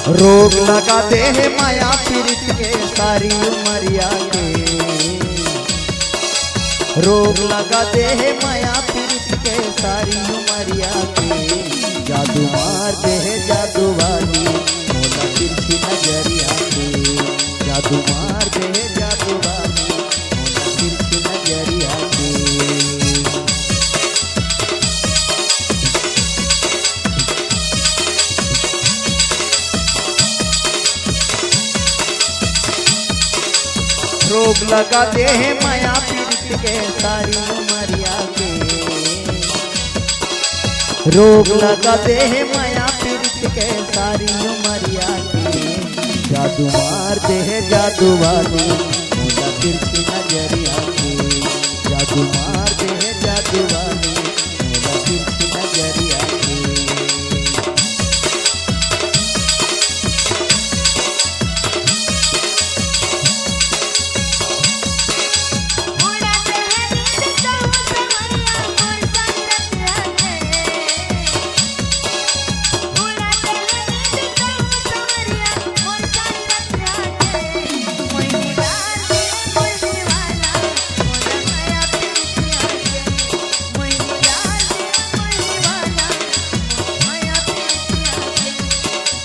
रोग लगा दे है माया पीड़ित के सारी उमरिया के। रोग लगा दे है माया पीड़ित के सारी उमरिया के। जादू मार दे है जादू वाली मोला तिरछी नजरिया के। जादू मार दे है जादू वाली मोला तिरछी नजरिया के। रोग लगा दे है माया पीड़ित के सारी उमरिया के। रोग लगा दे है माया पीड़ित के सारी उमरिया के। जादू मार दे है जादू वाली मोला तिरछी नजरिया के। जादू मार दे है जादू वाली मोला तिरछी नजरिया के।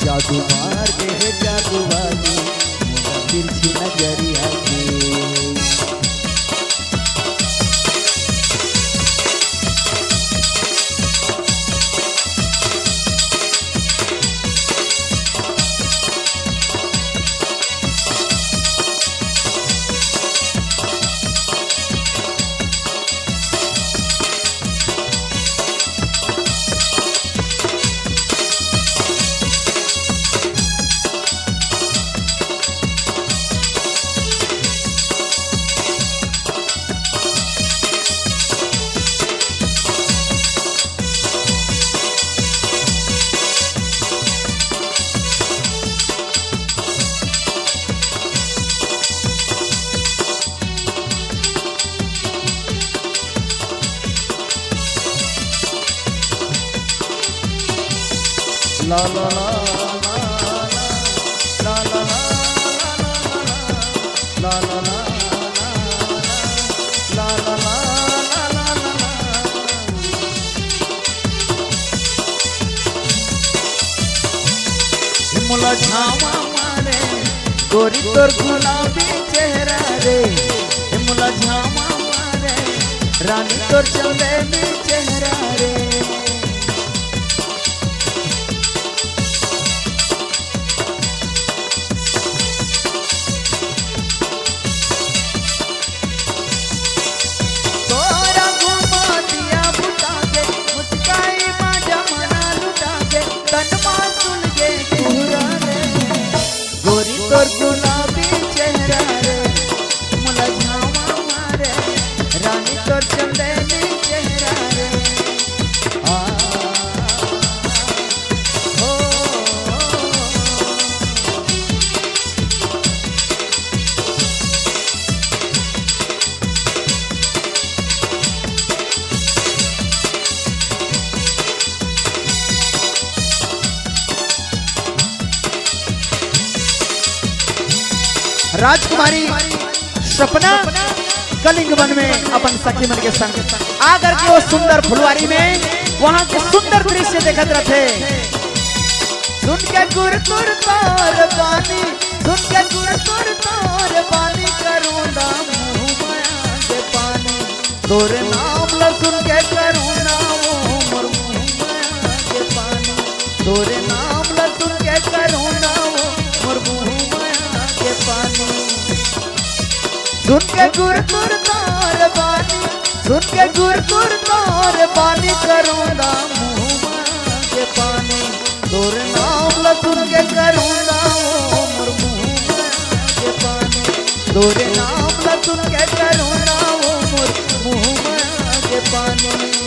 जादू मार दे है जादू वाली मोला तिरछी नजरिया के। La la la la la la la la la मोला झामा मारे गोरी तोर गुलाबी चेहरा रे। मोला झामा मारे रानी तोर चंदेली चेहरा रे। तोर गुलाबी चेहरा रे मोला झामा मारे रानी तोर चंदेली चेहरा रे। राजकुमारी सपना कलिंग वन में अपन सखी मन के संग आकर के वो सुंदर फुलवारी में वहां के सुंदर दृश्य देखत रहे। सुन के गुर तुर तोर पानी सुन के गुर तुर तोर पानी करूंगा मुंह माया के पानी तोर नाम ल सुन के करूंगा मोर मुंह माया के पानी तोर नाम ल सुन के करूंगा मोर मुंह माया के पानी। सुन के गुर तुर तोर पानी सुन के गुर तुर तोर पानी करूंगा मुंह माया के पानी तोर नाम ल सुन के करूंगा मोर मुंह माया के पानी तोर नाम ल सुन के करूंगा मोर मुंह माया के पानी।